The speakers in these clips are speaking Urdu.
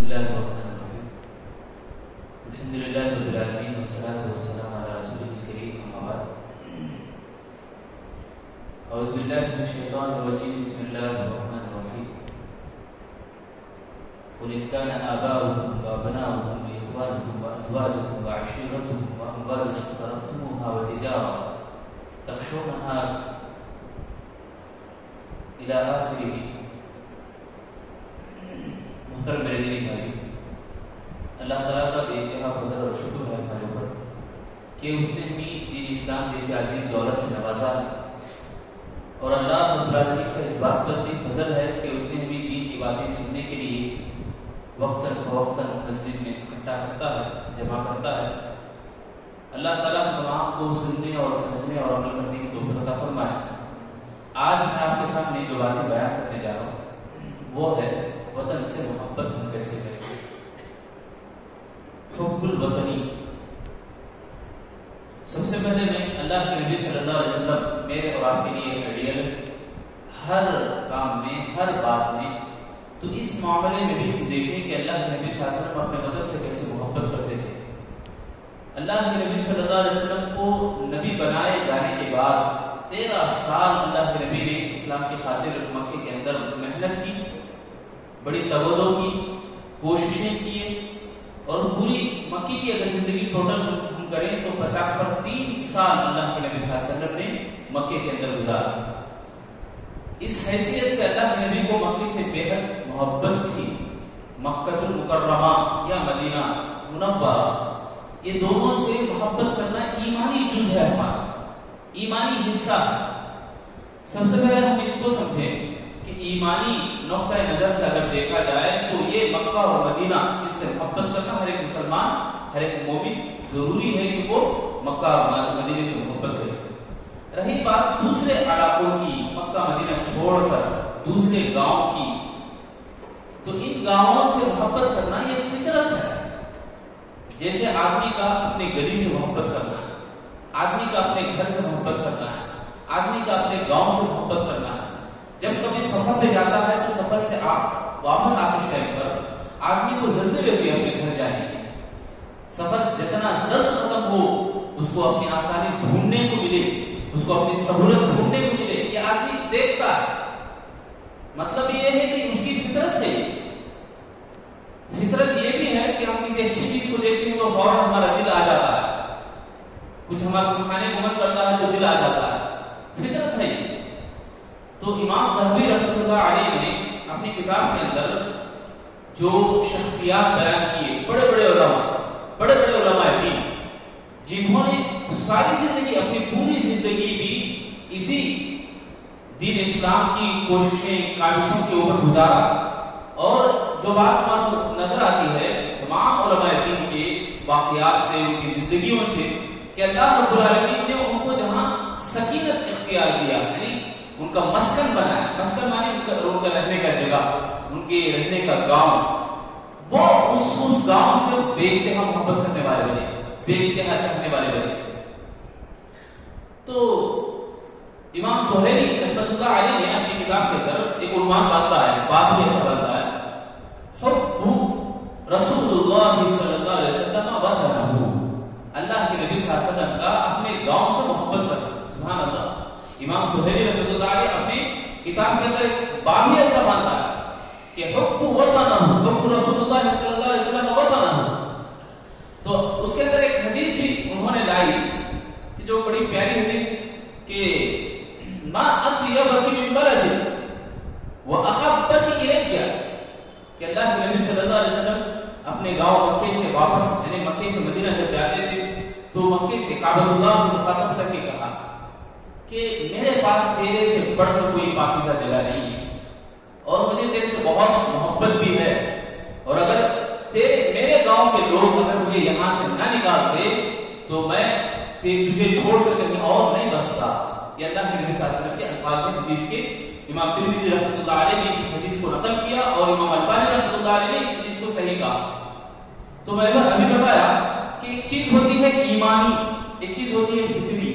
الله الرحمن الرحيم. الحمد لله رب العالمين والصلاة والسلام على رسوله الكريم أما بعد. أعوذ بالله من الشيطان الرجيم. بسم الله الرحمن الرحيم. قل إن كان آباؤكم وأبناؤكم وإخوانكم وأزواجكم وعشيرتكم وأموال اقترفتموها وتجارة تخشونها إلى آخره. محترم میرے دینی بھائی، اللہ تعالیٰ کا بے انتہا فضل اور شکر ہے ہمارے اوپر کہ اس نے بھی دین اسلام جیسی عظیم دولت سے نوازا ہے، اور اللہ رب العالمین کا اس بات پر بھی فضل ہے کہ اس نے بھی دین کی باتیں سننے کے لیے وقتاً فوقتاً مسجد میں اکٹھا کرتا ہے، جمع کرتا ہے۔ اللہ تعالیٰ ہم تمام کو سننے اور سمجھنے اور عمل کرنے کی توفیق عطا فرمائے۔ آج میں آپ کے سامنے جو باتیں بیان کرنے جا رہا ہوں وہ ہے وطن سے محبت ہم کیسے کریں۔ حب الوطنی۔ سب سے پہلے میں اللہ کے نبی صلی اللہ علیہ وسلم میرے اور آپ کے لیے آئیڈیل ہر کام میں، ہر بات میں، تو اس معاملے میں بھی ہم دیکھیں کہ اللہ کے نبی صلی اللہ علیہ وسلم اپنے وطن سے کیسے محبت کرتے تھے۔ اللہ کے نبی صلی اللہ علیہ وسلم کو نبی بنائے جانے کے بعد 13 سال اللہ کے نبی نے اسلام کی خاطر مکے کے اندر محنت کی، بڑی توجہ کی، کوششیں کیے، اور پوری مکی کی اگر زندگی ٹوٹل ہم کریں تو 50 پر 3 سال اللہ کے نبی صلی اللہ علیہ وسلم نے مکے کے اندر گزارا۔ اس حیثیت سے اللہ کے نبی کو مکے سے بے حد محبت تھی۔ مکہ المکرمہ یا مدینہ منورہ، یہ دونوں سے محبت کرنا ایمانی جز ہے، ہمارا ایمانی حصہ ہے۔ سب سے پہلے ہم اس کو سمجھیں کہ ایمانی نقطۂ نظر سے اگر دیکھا جائے تو یہ مکہ اور مدینہ جس سے محبت کرنا ہر ایک مسلمان، ہر ایک مومن ضروری ہے کہ وہ مکہ اور مدینہ سے محبت کرے۔ رہی بات دوسرے علاقوں کی، مکہ مدینہ چھوڑ کر دوسرے گاؤں کی، تو ان گاؤں سے محبت کرنا یہ فطرت ہے۔ جیسے آدمی کا اپنے گلی سے محبت کرنا ہے، آدمی کا اپنے گھر سے محبت کرنا ہے، آدمی کا اپنے گاؤں سے محبت کرنا ہے۔ جب کبھی سفر پہ جاتا ہے تو سفر سے آپ واپس آتے ٹائم پر آدمی کو جلدی رہتی ہے اپنے گھر جانے کی۔ سفر جتنا جلد ختم ہو، اس کو اپنی آسانی ڈھونڈنے کو ملے، اس کو اپنی سہولت ڈھونڈنے کو ملے، یہ آدمی دیکھتا ہے۔ مطلب یہ ہے کہ اس کی فطرت ہے۔ یہ فطرت یہ بھی ہے کہ ہم کسی اچھی چیز کو دیکھتے ہیں تو فوراً ہمارا دل آ جاتا ہے، کچھ ہمارا کھانے کو من کرتا ہے تو دل آ جاتا ہے، فطرت ہے یہ۔ تو امام ذہبی رحمۃ اللہ علیہ نے اپنی کتاب کے اندر جو شخصیات بیان کیے، بڑے بڑے علماء دین، جنہوں نے ساری زندگی، اپنی پوری زندگی بھی اسی دین اسلام کی کوششیں، کاوشوں کے اوپر گزارا، اور جو بات ہمارے کو نظر آتی ہے تمام علماء دین کے واقعات سے، ان کی زندگیوں سے، کہ اللہ رب العالمین نے ان کو جہاں سکینت اختیار دیا، یعنی ان کا مسکن بنایا، مسکن معنی ان کا رہنے کا جگہ، ان کے رہنے کا گاؤں، وہ اس گاؤں سے بے انتہا محبت کرنے والے بنے، بے انتہا چاہنے والے بنے۔ تو امام سہیلی رحمۃ اللہ علیہ نے اپنی کتاب کے اندر ایک عنوان باندھا ہے، باب بھی ایسا باندھا ہے، حب رسول اللہ صلی اللہ علیہ وسلم وطنہ، اللہ کے نبی صلی اللہ علیہ وسلم کا اپنے گاؤں سے محبت کرنا۔ سبحان اللہ۔ امام سہیلی رحمۃ اللہ علیہ اپنی کتاب کے اندر ایک باب ہی ایسا باندھا ہے کہ حب وطنہ، حب رسول اللہ صلی اللہ علیہ وسلم وطنہ۔ تو اس کے اندر ایک حدیث بھی انہوں نے لائی جو بڑی پیاری حدیث کہ ما اطیبک من بلد واحبک الیک، کہ اللہ کے نبی صلی اللہ علیہ وسلم اپنے گاؤں مکے سے واپس، یعنی مکے سے مدینہ جب جاتے تھے تو مکے سے کعبۃ اللہ سے مخاطب کر کے کہا کہ میرے پاس تیرے سے بڑھ کر کوئی پاکیزہ جگہ نہیں ہے، اور مجھے تیرے سے بہت محبت بھی ہے، اور اگر میرے گاؤں کے لوگ اگر مجھے یہاں سے نہ نکالتے تو میں تجھے چھوڑ کر کہیں اور نہیں بستا۔ یہ اللہ کے نبی صلی اللہ علیہ وسلم کے الفاظ ہیں حدیث کے۔ امام ترمذی رحمۃ اللہ علیہ نے اس حدیث کو نقل کیا، اور امام البانی رحمۃ اللہ علیہ نے اس حدیث کو صحیح کہا۔ تو میں نے ابھی بتایا کہ ایک چیز ہوتی ہے ایمانی، ایک چیز ہوتی ہے فطری،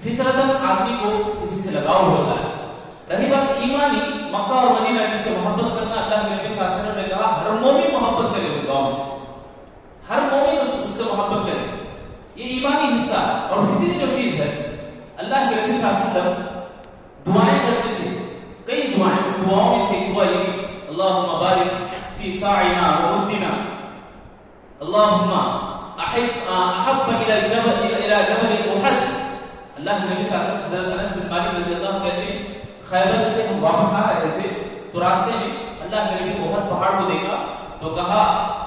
فطرتاً آدمی کو کسی سے لگاؤ ہوتا ہے۔ رہی بات ایمانی، مکہ اور مدینہ جس سے محبت کرنا، اللہ کے نبی صلی اللہ علیہ وسلم نے کہا ہر مومن محبت في ساعنا ومدنا اللهم احب الى جبل احد. اللہ کے نبی صلی اللہ علیہ وسلم حضرت انس بن مالک رضی اللہ عنہ کہتے ہیں خیبر سے ہم واپس آ رہے تھے تو راستے میں اللہ کے نبی احد پہاڑ کو دیکھا تو کہا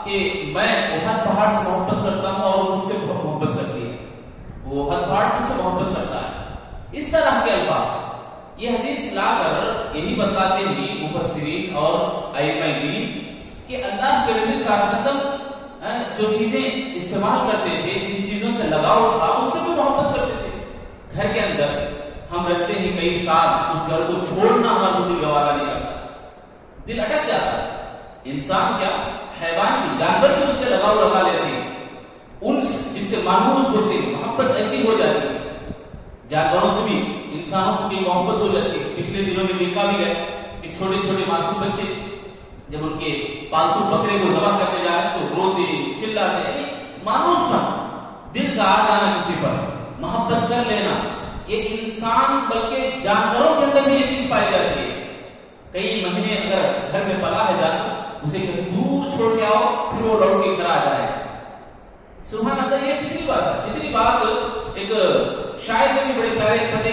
کہ میں احد پہاڑ سے محبت کرتا ہوں اور مجھ سے بہت محبت کرتی ہے. وہ احد پہاڑ مجھ سے محبت کرتا ہے. اس طرح کے الفاظ یہ حدیث لا کر یہی بتلاتے ہیں مفسرین اور ائمہ دین کہ اللہ کے نبی صلی اللہ علیہ وسلم جو چیزیں استعمال کرتے تھے جن چیزوں سے لگاؤ تھا اس سے بھی محبت کرتے تھے. گھر کے اندر ہم رہتے ہیں کئی سال اس گھر کو چھوڑنا ہمارا دل گوارا نہیں کرتا, دل اٹک جاتا ہے. انسان کیا حیوان بھی جانور بھی اس سے لگاؤ لگا لیتے ہیں, ان جس سے مانوس ہوتے ہیں محبت ایسی ہو جاتی ہے. جانوروں سے بھی انسانوں کی محبت ہو جاتی ہے. پچھلے دنوں میں دیکھا بھی ہے کہ چھوٹے چھوٹے معصوم بچے جب ان کے پالتو بکرے کو ذبح کرنے جا رہے ہیں تو روتے چلاتے, یعنی مانوس پن, دل کا آ جانا کسی پر, محبت کر لینا. یہ انسان بلکہ جانوروں کے اندر بھی یہ چیز پائی جاتی ہے. کئی مہینے اگر گھر میں پلا ہے جانور اسے کہیں دور چھوڑ کے آؤ پھر وہ لوٹ کے گھر آ جائے. سبحان اللہ, یہ فطری بات ہے. فطری بات ایک شاعر نے بھی بڑے پیارے پتے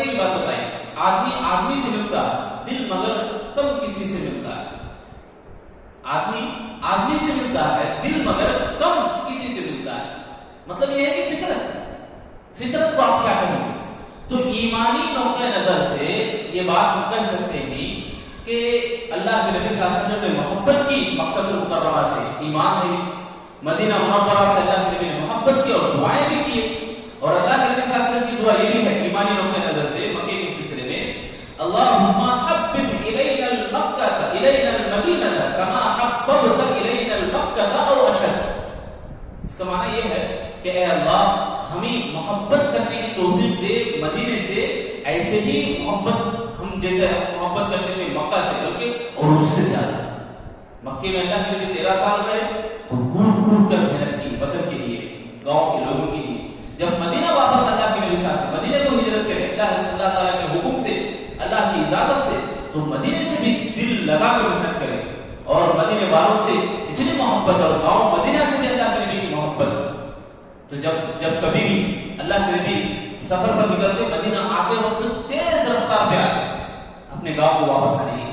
کی بات بتائی. آدمی سے ملتا ہے دل مگر کم کسی سے ملتا ہے. آدمی سے ملتا ہے دل مگر کم کسی سے ملتا ہے. مطلب یہ ہے کہ فطرت کو آپ کیا کہیں گے. تو ایمانی نقطۂ نظر سے یہ بات ہم کہہ سکتے ہیں کہ اللہ کے نبی صلی اللہ علیہ وسلم نے محبت کی مکہ المکرمہ سے, ایمان ہے. مدینہ منورہ سے اللہ کے نبی نے محبت کی اور دعائیں بھی کی. اور اللہ کے نبی صلی اللہ علیہ وسلم کی دعا یہ بھی ہے ایمانی نقطۂ نظر سے مکے کے سلسلے میں, اللہم حبب الینا المکہ الینا المدینہ کما حببت الینا المکہ او اشد. اس کا معنی یہ ہے کہ اے اللہ ہمیں محبت کرنے کی توفیق دے مدینے سے, ایسے ہی محبت ہم جیسے محبت کرتے تھے مکہ سے بلکہ اور اس سے زیادہ. مکے میں اللہ کے نبی 13 سال رہے تو گھوٹ کر محنت کی وطن کے لیے, گاؤں کے لوگوں کے لیے. جب مدینہ واپس اللہ کے نبی صلی اللہ علیہ وسلم مدینے کو ہجرت کرے اللہ تعالیٰ کے حکم سے, اللہ کی اجازت سے, تو مدینے سے بھی دل لگا کر محنت کرے اور مدینے والوں سے اتنی محبت, اور گاؤں مدینہ سے بھی اللہ کے نبی کی محبت. تو جب کبھی بھی اللہ کے نبی سفر پر نکلتے مدینہ آتے وقت تیز رفتار پہ آتے اپنے گاؤں کو واپس آنے کے.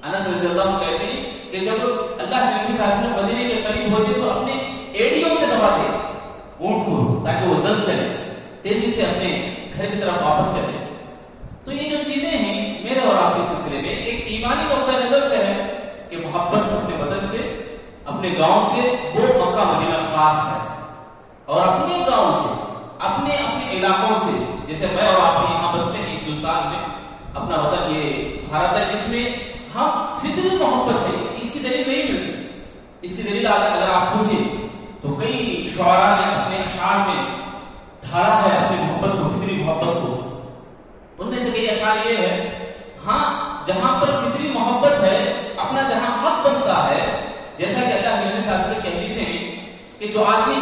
انس رضی اللہ عنہ کہتے ہیں کہ جب اللہ کے نبی صلی اللہ علیہ وسلم مدینے کے قریب ہوتے تو اپنے ایڑیوں سے دباتے اونٹ کو تاکہ وہ جلد چلے, تیزی سے اپنے گھر کی طرف واپس چلے. تو یہ جو چیزیں ہیں میرے اور آپ کے سلسلے میں ایک ایمانی نقطۂ نظر سے ہے کہ محبت اپنے وطن سے, اپنے گاؤں سے, وہ مکہ مدینہ خاص ہے. اور اپنے گاؤں سے, اپنے علاقوں سے, جیسے میں اور آپ یہاں بستے ہیں ہندوستان میں, اپنا وطن یہ بھارت ہے جس میں ہم فطری محبت ہے. اس کی دلیل نہیں ملتی. اس کی دلیل اگر آپ پوچھیں تو کئی شعراء نے اپنے اشعار میں ڈھالا ہے اپنی محبت کو, فطری محبت کو. ان میں سے کئی اشعار یہ ہے, ہاں جہاں پر فطری محبت ہے, اپنا جہاں حق بنتا ہے, جیسا کہ اللہ کے نبی صلی اللہ علیہ وسلم کی حدیث ہے کہ جو آدمی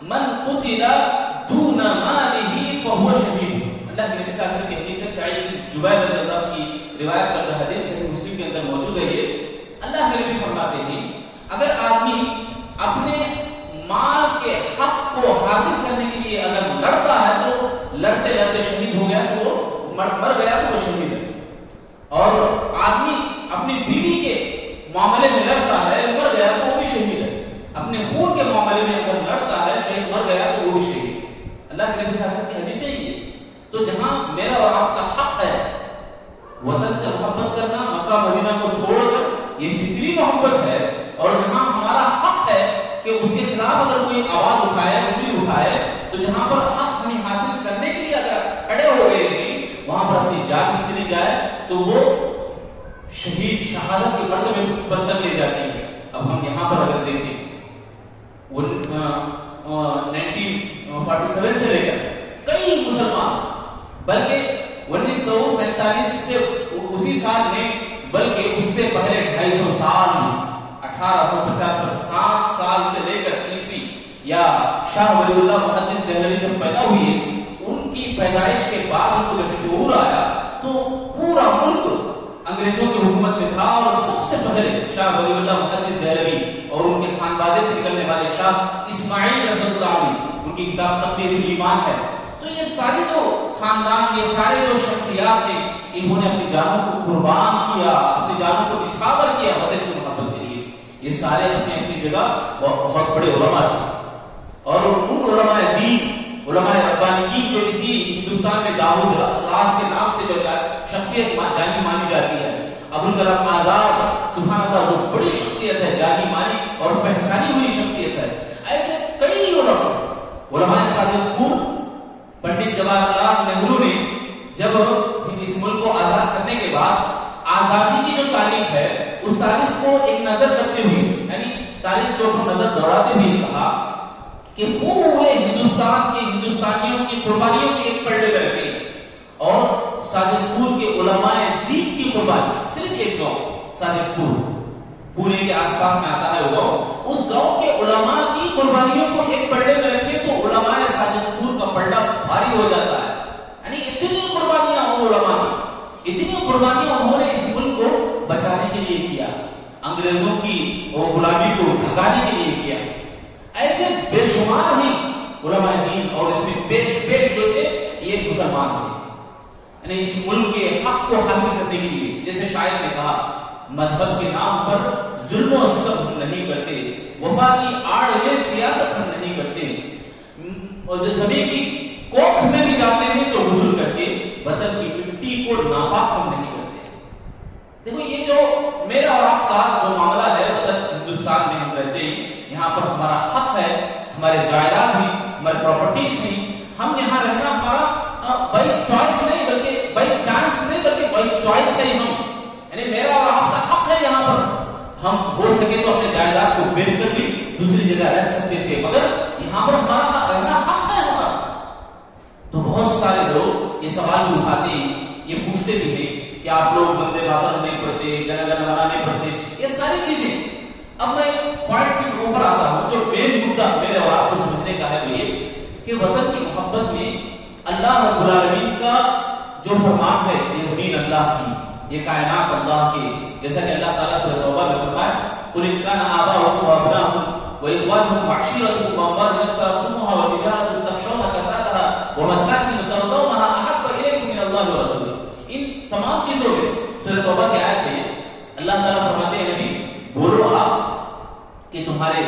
من قتل دون مالہ فہو شہید. اللہ کے نبی صلی اللہ علیہ وسلم کی حدیث ہے, سعید بن جبیر رضی اللہ عنہ کی روایت کردہ حدیث صحیح مسلم کے اندر موجود ہے. یہ اللہ کے نبی فرماتے ہیں اگر آدمی اپنے مال کے حق کو حاصل کرنے کے لیے اگر لڑتا ہے تو لڑتے لڑتے شہید ہو گیا تو وہ مر گیا تو وہ شہید ہے. اور آدمی اپنی بیوی کے معاملے میں لڑتا ہے, مر گیا تو وہ بھی شہید ہے. اپنے خون کے معاملے میں اگر لڑتا ہے, شہید مر گیا تو وہ بھی شہید. اللہ کے نبی صلی اللہ علیہ وسلم کی حدیث ہے یہ. تو جہاں میرا اور آپ کا حق ہے وطن سے محبت کرنا, مکہ مدینہ کو چھوڑ کر, یہ فطری محبت ہے. اور جہاں ہمارا حق ہے کہ اس کے خلاف اگر کوئی آواز اٹھائے, انگلی اٹھائے, تو جہاں پر حق ہمیں حاصل کرنے کے لیے اگر کھڑے ہو گئے نہیں, وہاں پر اپنی جان بھی چلی جائے تو وہ شہید شہادت کے مرتبے پر تک لے جاتی ہے. اب ہم یہاں پر اگر دیکھیں 1947 سے لے کر کئی مسلمان, بلکہ 1947 سے اسی سال نہیں بلکہ اس سے پہلے 250 سال میں 1850 پر 7 سال سے لے کر 30ویں یا شاہ ولی اللہ محدث دہلوی جب پیدا ہوئے, ان کی پیدائش کے بعد ان کو جب شعور آیا تو پورا ملک انگریزوں کی حکومت میں تھا، اور سب سے پہلے شاہ ولی اللہ محدث دہلوی اور ان کے خانوادے سے نکلنے والے شاہ اسماعیل رحمۃ اللہ علیہ، ان کی کتاب تقویۃ الایمان ہے. تو یہ سارے جو خاندان، یہ سارے جو شخصیات ہیں، انہوں نے اپنی جانوں کو قربان کیا، اپنی جانوں کو نچھاور کیا وطن کی محبت کے لیے. یہ سارے اپنی اپنی جگہ بہت بڑے علماء تھے، اور ان علماء دین، علماء ربانیین جو اسی ہندوستان میں داؤد راس کے نام سے جو شخصیت جانی مانی جاتی ہے، ابوالکلام آزاد سبحان اللہ جو بڑی شخصیت ہے، جانی مانی اور پہچانی ہوئی شخصیت ہے، ایسے کئی علماء صادق پور. پنڈت جواہر لال نہرو نے جب اس ملک کو آزاد کرنے کے بعد آزادی کی جو تاریخ ہے اس تاریخ کو ایک نظر کرتے ہوئے، یعنی تاریخ کو نظر دوڑاتے ہوئے کہا کہ پورے ہندوستان کے ہندوستانیوں کی قربانیوں کی ایک پلڑے میں رکھے، اور صادق پور کے علماء دین کی قربانی، صرف ایک گاؤں صادق پور پونے کے آس پاس میں آتا ہے وہ گاؤں، اس گاؤں کے علماء کی قربانیوں کو ایک پلڑے میں رکھے تو علماء صادق پور کا پلڑا بھاری ہو جاتا ہے. یعنی اتنی قربانیاں ان علماء کی، اتنی قربانیاں انہوں نے اس ملک کو بچانے کے لیے کیا، انگریزوں کی غلامی کو بھگانے کے لیے کیا. ایسے بے شمار ہی علماء دین، اور اس میں پیش جو تھے یہ مسلمان تھے. یعنی اس ملک کے حق کو حاصل کرنے کے لیے، جیسے شاعر نے کہا، مذہب کے نام پر ظلم و ستم ہم نہیں کرتے، وفا کی آڑ میں سیاست ہم نہیں کرتے، اور جو زمین کی کوکھ میں بھی جاتے ہیں تو غسل کر کے وطن کی مٹی کو ناپاک ہم نہیں کرتے. دیکھو یہ جو میرا اور آپ کا جو معاملہ ہے، وطن ہندوستان میں ہم رہتے ہیں، یہاں پر ہمارا حق ہے، ہمارے جائیداد ہیں، ہمارے پراپرٹیز ہیں، ہم یہاں رہنا ہمارا بائی چوائس نہیں بلکہ بائی چانس نہیں بلکہ بائی چوائس ہے. یعنی میرا اور آپ کا حق ہے یہاں پر، ہم ہو سکے تو اپنے جائیداد کو بیچ کر بھی دوسری جگہ رہ سکتے تھے، مگر یہاں پر ہمارا رہنا حق ہے ہمارا. تو بہت سارے لوگ یہ سوال بھی اٹھاتے ہیں، یہ پوچھتے بھی ہیں کہ آپ لوگ وندے ماترم نہیں پڑھتے، جن گن من نہیں پڑھتے، یہ ساری چیزیں. اب میں پوائنٹ کے اوپر آتا ہوں، جو مین مدعا میرے اور آپ کو سمجھنے کا ہے وہ یہ کہ وطن کی محبت میں اللہ رب العالمین کا جو فرمان ہے، یہ زمین اللہ کی، یہ کائنات اللہ کی، جیسا کہ اللہ تعالیٰ سورۃ توبہ میں فرمایا، قُلْ إِن كَانَ آبَاؤُكُمْ وَأَبْنَاؤُكُمْ وَإِخْوَانُكُمْ وَعَشِيرَتُكُمْ وَأَمْوَالٌ اقْتَرَفْتُمُوهَا وَتِجَارَةٌ تَخْشَوْنَ كَسَادَهَا وَمَسَاكِنُ تَرْضَوْنَهَا أَحَبَّ إِلَيْكُم مِّنَ اللَّهِ وَرَسُولِهِ. ان تمام چیزوں میں سورۃ توبہ کی آیت میں اللہ تعالیٰ فرماتے ہیں، نبی بولو آپ کہ تمہارے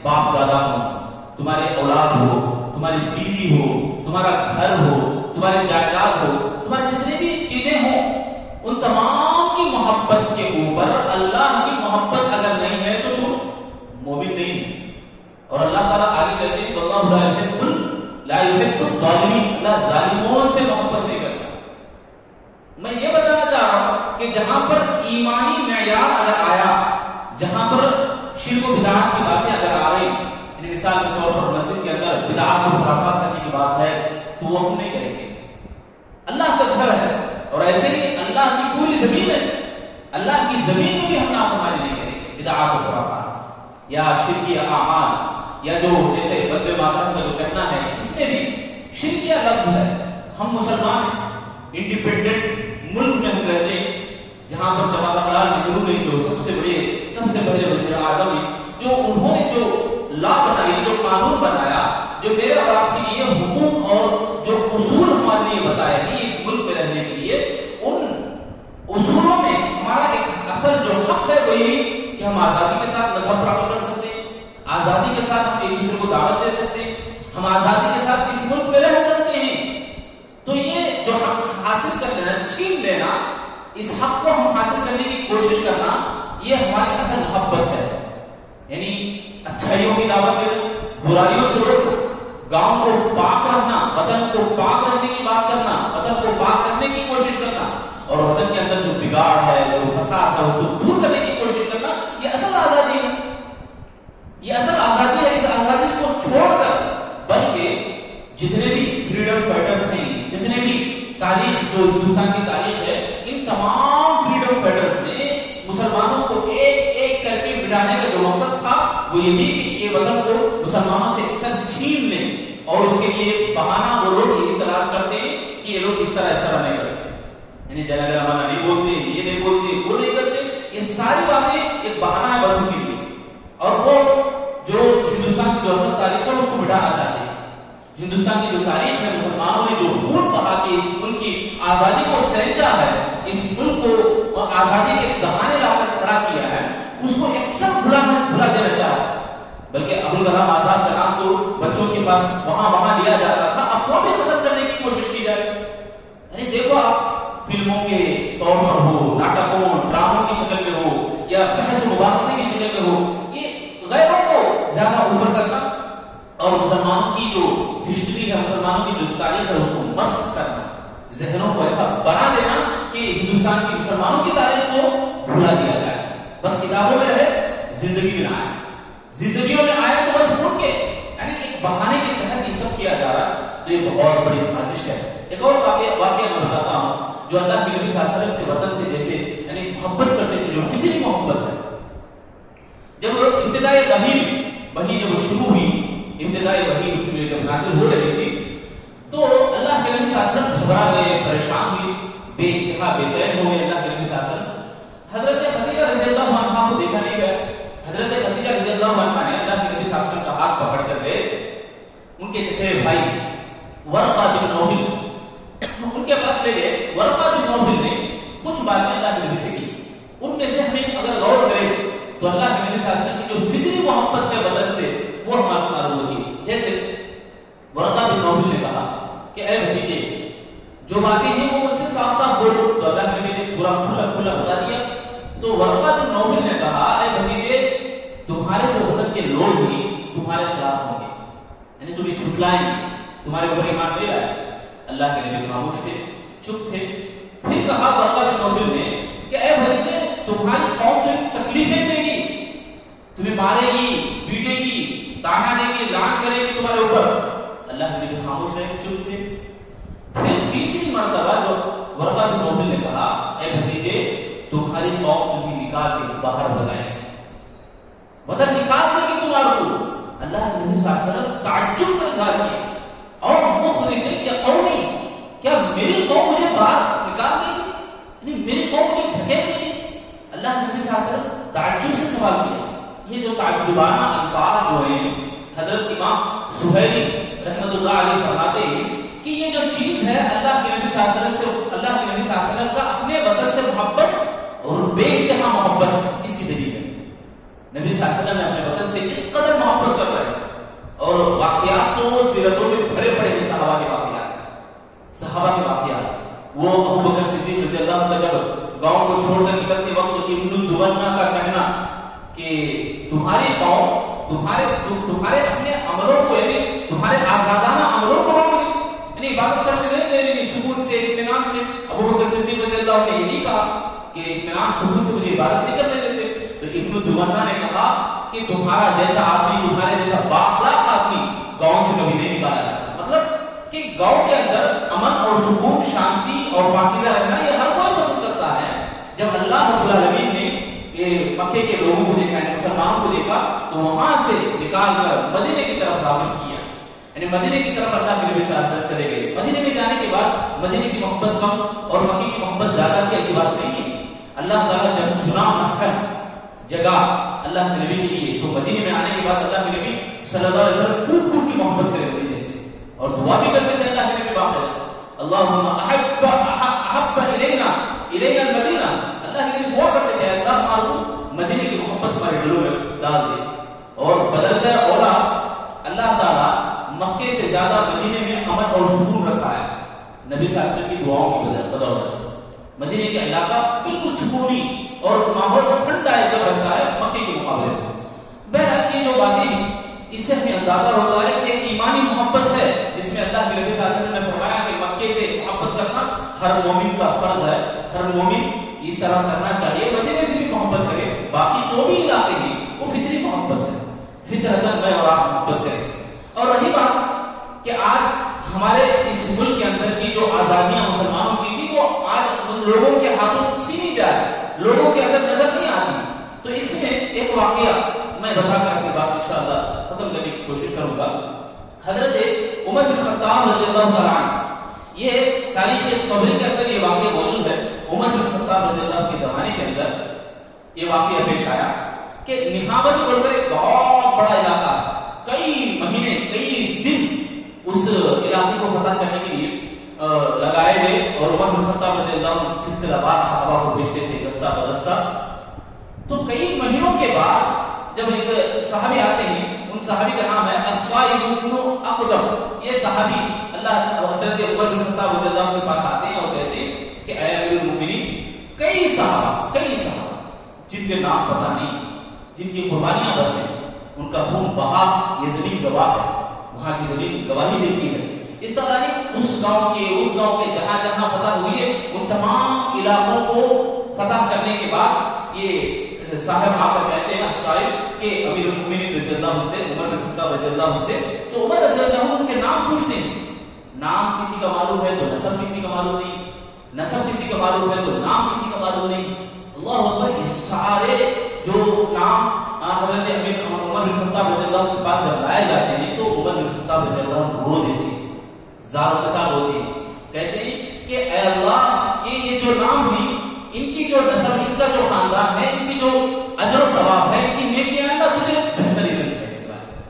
باپ دادا ہو، تمہارے اولاد ہو، تمہاری بیوی ہو، تمہارا گھر ہو، تمہارے جائیداد ہو، تمہاری جتنی بھی چیزیں ہوں، ان تمام کی محبت کے اوپر اللہ کی محبت اگر نہیں ہے تو تم مومن نہیں ہے. اور اللہ تعالیٰ آگے کہتے ہیں واللہ لا يحب الظالمین، اللہ ظالموں سے محبت نہیں کرتا. میں یہ بتانا چاہ رہا ہوں کہ جہاں پر ایمانی معیار اگر آیا، جہاں پر شرک و بدعات کی باتیں اگر آ رہی، یعنی مثال کے طور پر مسجد کے اندر بدعات و خرافات کرنے کی بات ہے تو وہ ہم نہیں کریں گے. اللہ کا گھر ہے، اور ایسے ہی اللہ کی پوری زمین ہے، اللہ کی زمین میں بھی ہم نافرمانی نہیں کریں گے. بدعات و خرافات یا شرکیہ اعمال یا جو جیسے وندے ماترم کا جو کہنا ہے، اس میں بھی شرکیہ لفظ ہے. ہم مسلمان ہیں، انڈیپینڈنٹ ملک میں ہم رہتے ہیں جہاں پر جواہر لال نہرو نے جو سب سے پہلے وزیر اعظم ہیں، جو انہوں نے جو لا بنائی، جو قانون بنایا، جو میرے اور آپ کے لیے حقوق اور جو اصول ہمارے لیے بتائے ہیں اس ملک میں رہنے کے لیے، ان اصولوں میں ہمارا ایک اصل جو حق ہے وہ یہی کہ ہم آزادی کے ساتھ مذہب پر عمل کر سکتے ہیں، آزادی کے ساتھ ہم ایک دوسرے کو دعوت دے سکتے ہیں، ہم آزادی کے ساتھ اس ملک میں رہ سکتے ہیں. تو یہ جو حق حاصل کر لینا، چھین لینا، اس حق کو ہم حاصل کرنے کی کوشش کرنا، یہ ہماری اصل محبت ہے. یعنی اچھائیوں کی دعوت دینا، برائیوں سے روکنا، گاؤں کو پاک رکھنا، وطن کو پاک رکھنے کی بات کرنا، وطن کو پاک رکھنے کی کوشش کرنا، اور وطن کے اندر جو بگاڑ ہے، جو فساد ہے، اس کو دور کرنے کی کوشش کرنا، یہ اصل آزادی ہے. یہ اصل آزادی ہے. اس آزادی کو چھوڑ کر بلکہ جتنے بھی فریڈم فائٹرز ہیں، جتنے بھی تاریخ جو ہندوستان کی تاریخ ہے، ان تمام فریڈم فائٹرز نے مسلمانوں کو ایک ایک کر کے مٹانے کا جو مقصد تھا وہ یہی کہ یہ وطن کو مسلمانوں سے اکثر چھین لیں، اور اس کے لیے بہانہ وہ لوگ یہی تلاش کرتے ہیں کہ یہ لوگ اس طرح نہیں کرتے. یعنی جن گن من نہیں بولتے، یہ نہیں بولتے، ساری باتیں ایک بہانہ ہے بسوں کے لیے، اور وہ جو ہندوستان کی جو اصل تاریخ ہے اس کو مٹانا چاہتے ہیں۔ ہندوستان کی جو تاریخ ہے، مسلمانوں نے جو خون بہا کے اس ملک کی آزادی کو سینچا ہے، اس ملک کو آزادی کے دہانے لا کر کھڑا کیا ہے، اس کو یکسر بھلا دینا چاہتا ہے۔ بلکہ ابوالکلام آزاد کا نام تو بچوں کے پاس وہاں لیا جاتا تھا، اب وہ بھی ختم کرنے کی کوشش کی جائے۔ یعنی دیکھو آپ فلموں کے طور پر ہو، ناٹکوں ڈراموں کی شکل میں ہو، یا بحث و مباحثے کی شکل میں ہو، یہ غیروں کو زیادہ اوپر کرنا اور مسلمانوں کی جو ہسٹری ہے، مسلمانوں کی جو تاریخ ہے اس کو مسخ کرنا، ذہنوں کو ایسا بنا دینا کہ ہندوستان کی مسلمانوں کی تاریخ کو بھلا دیا جائے، بس کتابوں میں رہے، زندگی میں نہ آئے، زندگیوں میں آئے تو بس اٹھ کے، یعنی ایک بہانے کے تحت یہ سب کیا جا رہا ہے، تو یہ بہت بڑی سازش ہے۔ ایک اور واقعہ میں بتاتا ہوں، جو اللہ کے نبی صلی اللہ علیہ وسلم سے وطن سے جیسے یعنی محبت کرتے تھے، جو فطری محبت ہے۔ جب ابتدائی وحی جب شروع ہوئی، ابتدائی وحی جب نازل ہو رہی تھی، تو اللہ کے نبی صلی اللہ علیہ وسلم گھبرا گئے، پریشان ہوئے، بے انتہا بے چین ہو گئے۔ اللہ کے نبی صلی اللہ علیہ وسلم حضرت خدیجہ رضی اللہ عنہا کو دیکھا نہیں گیا۔ حضرت خدیجہ رضی اللہ عنہا نے اللہ کے نبی صلی اللہ علیہ وسلم کا ہاتھ پکڑ کر گئے، ان کے چچیرے بھائی ورقہ بن نوفل ان کے پاس لے گئے۔ ورقہ بن نوفل نے کچھ باتیں اللہ کے نبی سے کی، ان میں سے ہمیں اگر غور کریں تو اللہ کے نبی صلی اللہ علیہ وسلم کی جو فطری محبت ہے بدن سے، وہ ہمارے معلوم ہوتی ہے۔ جیسے ورقہ بن نوفل نے کہا کہ اے بھتیجے، جو باتیں ہیں وہ ان سے صاف صاف بولو، تو اللہ کے نبی نے پورا کھلا بتا دیا۔ تو ورقہ بن نوفل نے کہا اے بھتیجے، تمہارے جو بدن کے لوگ ہی تمہارے خلاف ہوں گے، یعنی تمہیں جھٹلائیں گے، تمہارے اوپر ایمان نہیں لائے۔ اللہ کے نبی خاموش تھے، چپ تھے۔ پھر کہا ورقہ بن نوفل نے کہ اے بھتیجے، تمہاری قوم تمہیں تکلیفیں دے گی، تمہیں مارے گی، پیٹے گی، تانا دے گی، لعن کرے گی تمہارے اوپر۔ اللہ کے نبی خاموش رہے، چپ تھے۔ پھر تیسری مرتبہ جو ورقہ بن نوفل نے کہا اے بھتیجے، تمہاری قوم تمہیں نکال کے باہر بھگائے گی، وطن نکال دے گی تمہارے کو۔ اللہ کے نبی صلی اللہ علیہ وسلم تعجب کا اظہار کیا، اور مخرجی یا قومی، کیا میری قوم مجھے باہر نکال دے گی، یعنی میری قوم مجھے دھکیل دے گی؟ اللہ کے نبی صلی اللہ علیہ وسلم تعجب سے سوال کیا۔ یہ جو تعجبانہ الفاظ جو ہیں، حضرت امام سہیلی رحمۃ اللہ علیہ فرماتے ہیں کہ یہ جو چیز ہے اللہ کے نبی صلی اللہ علیہ وسلم سے، اللہ کے نبی صلی اللہ علیہ وسلم کا اپنے وطن سے محبت اور بے انتہا محبت، اس کی دلیل ہے۔ نبی صلی اللہ علیہ وسلم نے اپنے وطن سے اس قدر محبت کر رہے ہیں، اور واقعات تو سیرتوں میں بھرے پڑے ہیں، صحابہ کے واقعات۔ وہ ابو بکر صدیق رضی اللہ عنہ جب گاؤں کو چھوڑ کر نکلتے وقت ابن الدغنہ کا کہنا کہ تمہاری قوم تمہارے اپنے عملوں کو، یعنی تمہارے آزادانہ عملوں کو روک رہی، یعنی عبادت کرنے نہیں دے رہی سکون سے، اطمینان سے۔ ابو بکر صدیق رضی اللہ عنہ نے یہی کہا کہ اطمینان سکون سے مجھے عبادت نہیں کرنے دیتے۔ تو ابن الدغنہ نے کہا کہ تمہارا جیسا آدمی، تمہارے جیسا بااخلاق آدمی گاؤں سے کبھی نہیں نکالا جاتا۔ مطلب کہ گاؤں کے اندر امن اور سکون، شانتی اور پاکیزہ رہنا یہ ہر کوئی پسند کرتا ہے۔ جب اللہ رب العالمین نے مکے کے لوگوں کو دیکھا، یعنی مسلمانوں کو دیکھا، تو وہاں سے نکال کر مدینے کی طرف راغب کیا، یعنی مدینے کی طرف اللہ کے نبی صلی اللہ علیہ وسلم چلے گئے۔ مدینے میں جانے کے بعد مدینے کی محبت کم اور مکے کی محبت زیادہ تھی، ایسی بات نہیں ہے۔ اللہ تعالیٰ جب چنا مسکن جگہ اللہ کے نبی کے لیے، تو مدینے میں آنے کے بعد اللہ کے نبی صلی اللہ علیہ وسلم خوب کی محبت کرے مدینے سے، اور دعا بھی کرتے تھے اللہ کے نبی باقی اللہم احب الینا المدینہ، اللہ کے نبی دعا کرتے تھے اللہ ہمارے مدینے کی محبت ہمارے دلوں میں ڈال دے۔ اور بدرجہ اولا اللہ تعالیٰ مکے سے زیادہ مدینے میں امن اور سکون رکھا ہے نبی صلی اللہ علیہ وسلم کی دعاؤں کی بدولت سے۔ مدینے کا علاقہ بالکل سکونی اور ماحول ٹھنڈا ایک رہتا ہے مکے کے مقابلے میں۔ بہرحال یہ جو باتیں ہیں، اس سے ہمیں اندازہ ہوتا ہے کہ ایک ایمانی محبت ہے جس میں اللہ کے نبی صلی اللہ علیہ وسلم نے فرمایا کہ مکے سے محبت کرنا ہر مومن کا فرض ہے، ہر مومن اس طرح کرنا چاہیے، مدینے سے بھی محبت کرے۔ باقی جو بھی علاقے ہیں وہ فطری محبت ہے، فطرتاً میں اور آپ محبت کریں۔ اور رہی بات کہ آج ہمارے اس ملک کے اندر کی جو آزادیاں مسلمانوں کی تھی، وہ آج ان لوگوں کے ہاتھوں چھینی جائے، لوگوں کے اندر نظر نہیں آتی۔ تو اس میں ایک واقعہ میں بتا کر اپنی بات انشاءاللہ ختم کرنے کی کوشش کروں گا۔ حضرت عمر بن خطاب رضی اللہ تعالیٰ عنہ، یہ تاریخ قبری کے اندر یہ واقعہ موجود ہے۔ عمر بن خطاب رضی اللہ کے زمانے کے اندر یہ واقعہ پیش آیا کہ نہاوت بول کر ایک بہت بڑا علاقہ ہے، کئی مہینے کئی دن اس علاقے کو فتح کرنے کے لیے لگائے گئے، اور عمر بن خطاب رضی اللہ عنہ سلسلہ بار صحابہ کو بھیجتے تھے دستہ بدستہ. تو کئی مہینوں کے بعد جب ایک صحابی آتے ہیں، ان صحابی کا نام ہے الصائب بن اقدم. یہ صحابی اللہ حضرت عمر بن خطاب رضی اللہ عنہ کے پاس آتے ہیں اور کہتے ہیں کہ اے امیر المومنین، کئی صحابہ جن کے نام پتہ نہیں، جن کی قربانیاں بس ہیں، ان کا خون بہا، یہ زمین گواہ ہے، وہاں کی زمین گواہی دیتی ہے. اس طرح اس گاؤں کے جہاں جہاں فتح ہوئی ہے، ان تمام علاقوں کو فتح کرنے کے بعد یہ صاحب آ کر کہتے ہیں الصائب کہ امیر المومنین رضی اللہ عنہ سے، عمر بن خطاب رضی اللہ عنہ سے. تو عمر رضی اللہ عنہ ان کے نام پوچھتے ہیں. نام کسی کا معلوم ہے تو نسب کسی کا معلوم نہیں، نسب کسی کا معلوم ہے تو نام کسی کا معلوم نہیں. اللہ اکبر. یہ سارے جو نام حضرت امیر عمر بن خطاب رضی اللہ عنہ کے پاس جب لائے جاتے ہیں تو عمر بن خطاب رضی اللہ عنہ رو دیتے ہیں، زار قطار ہوتے ہیں، کہتے ہیں کہ اے اللہ، یہ جو نام ہیں، ان کی جو نسب، ان کا جو خاندان ہے، ان کی جو اجر و ثواب ہے، ان کی نیکیاں، اللہ تجھے بہتر علم ہے اس کے بارے میں.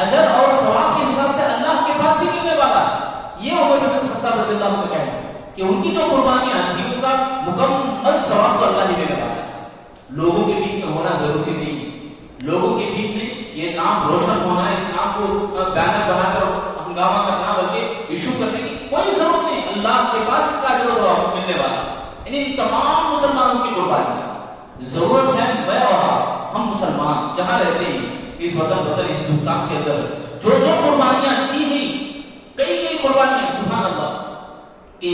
اجر اور ثواب کے حساب سے اللہ کے پاس ہی ملنے والا ہے. یہ عمر بن خطاب رضی اللہ عنہ کا کہنا ہے کہ ان کی جو قربانیاں تھیں، ان کا مکمل ثواب تو اللہ ہی دینے والا ہے. لوگوں کے بیچ میں ہونا ضروری نہیں، لوگوں کے بیچ میں یہ نام روشن ہونا، اس نام کو بینر بنا کر ہنگامہ کرنا، بلکہ ایشو کرنے کی کوئی ضرورت نہیں. اللہ کے پاس اس کا اجر و ثواب ملنے والا ہے. یعنی تمام مسلمانوں کی قربانیاں ضرورت ہے. میں اور ہم مسلمان جہاں رہتے ہیں اس وطن ہندوستان کے اندر، جو جو قربانیاں دی ہیں، کئی قربانیاں، سبحان اللہ، کہ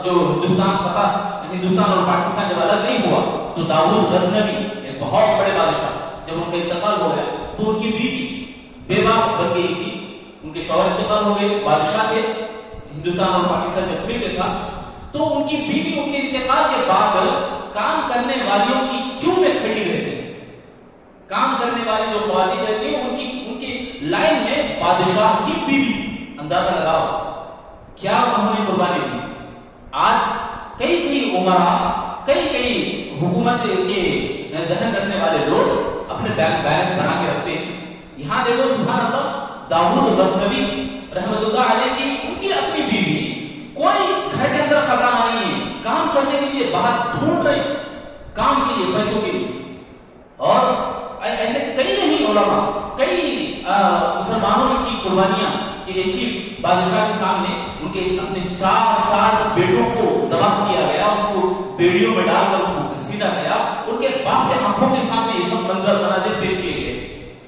جو ہندوستان اور پاکستان جب الگ نہیں ہوا تو داؤد غزنوی ایک بہت بڑے بادشاہ، جب ان کا انتقال ہو گیا تو ان کی بیوی بیوہ بن گئی تھی. ان کے شوہر انتقال ہو گئے، بادشاہ تھے. ہندوستان اور پاکستان جب مل کے تھا تو ان کی بیوی ان کے انتقال کے بعد کام کرنے والیوں کی کیوں میں کھڑی رہتی ہے. کام کرنے والی جو خواتین رہتی ہیں ان کی لائن میں بادشاہ کی بیوی. اندازہ لگاؤ کیا انہوں نے قربانی دی. آج کئی عمرا، کئی حکومت کے ذہن رکھنے والے لوگ اپنے بینک بیلنس بنا کے رکھتے ہیں. یہاں دیکھو سبحان اللہ، داؤد غزنوی رحمت اللہ علیہ کی ان کی اپنی بیوی، کوئی گھر کے اندر خزانہ نہیں ہے، کام کرنے کے لیے باہر ڈھونڈ رہے، کام کے لیے، پیسوں کے لیے. اور ایسے کئی نہیں علماء، کئی مسلمانوں نے کی قربانیاں کہ ایک ہی بادشاہ کے سامنے ان کے اپنے چار بیٹوں کو ذبح کیا گیا، ان کو بیڑیوں میں ڈال کر ان کو گھسیٹا گیا، ان کے باپ کے آنکھوں کے سامنے یہ سب مناظر پیش کیے گئے.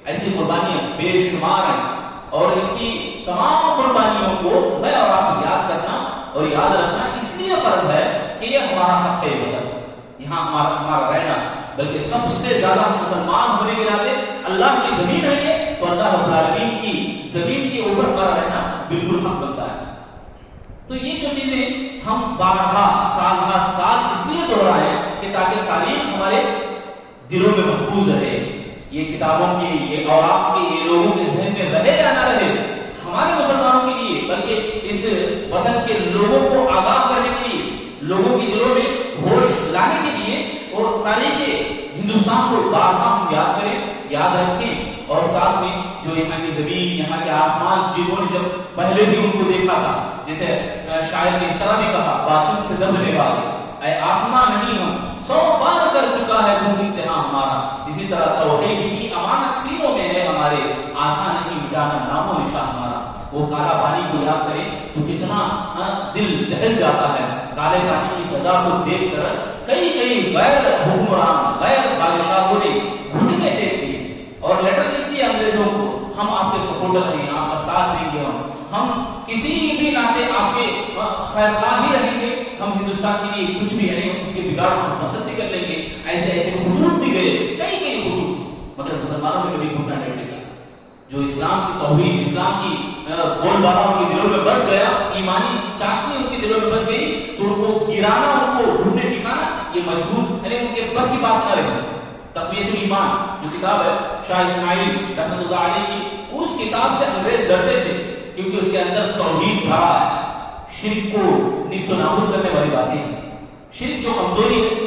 ایسی قربانیاں بے شمار ہیں، اور ان کی تمام قربانیوں کو میں اور آپ یاد کرنا اور یاد رکھنا اس لیے فرض ہے کہ یہ ہمارا حق ہے، یہاں ہمارا رہنا. بلکہ سب سے زیادہ مسلمان ہونے کے ناطے اللہ کی زمین ہے یہ، تو اللہ رب العالمین کی زمین کے اوپر ہمارا رہنا بالکل حق بنتا ہے. تو یہ جو چیزیں ہم بارہا سال اس لیے دہرائیں کہ تاکہ تاریخ ہمارے دلوں میں محفوظ رہے. یہ کتابوں کے، یہ اوراق کے، یہ لوگوں کے ذہن میں رہے یا نہ رہے، ہمارے مسلمانوں کے لیے، بلکہ اس وطن کے لوگوں کو آگاہ کرنے کے لیے، لوگوں کے دلوں میں ہوش لانے کے لیے، اور تاریخ ہندوستان کو بارہا ہم یاد کریں، یاد رکھیں. اور ساتھ میں جو یہاں کی زمین، یہاں کے آسمان، جنہوں نے جب پہلے بھی ان کو دیکھا تھا، جیسے شاعر نے اس طرح بھی کہا، باطل سے دبنے والے اے آسمان نہیں ہم 100 بار کر چکا ہے وہ امتحان ہمارا. اسی طرح توحید کی امانت سینوں میں ہے ہمارے، آسان نہیں مٹانا نام و نشان ہمارا. وہ کالا پانی کو یاد کریں تو کتنا دل دہل جاتا ہے. کالے پانی کی سزا کو دیکھ کر کئی غیر حکمران، غیر بادشاہوں نے گھٹنے ٹیک دیے اور لیٹر لکھ دیا انگریزوں کو، ہم آپ کے سپورٹر ہیں، آپ کا ساتھ دیں گے، ہم کسی بھی ناطے آپ کے خیر خواہ ہی رہیں گے، ہم ہندوستان کے لیے کچھ بھی ہے اس کے بگاڑ کو مسد بھی کر لیں گے. ایسے خطوط بھی گئے، کئی خطوط، مگر مسلمانوں نے کبھی گھٹنا نہیں ٹیکا. جو اسلام کی توحید، اسلام کی بول بالا ان کے دلوں میں بس گیا، ایمانی چاشنی ان کے دلوں میں بس گئی، تو ان کو گرانا، ان کو گھٹنے ٹکانا یہ مجبور، یعنی ان کے بس کی بات نہ رہی. تقویت الایمان جو کتاب ہے شاہ اسماعیل رحمۃ اللہ علیہ کی، اس کتاب سے انگریز ڈرتے تھے کیونکہ اس کے اندر توحید بھرا ہے، شرک کو نیست و نابود کرنے والی باتیں ہیں. شرک جو کمزوری ہے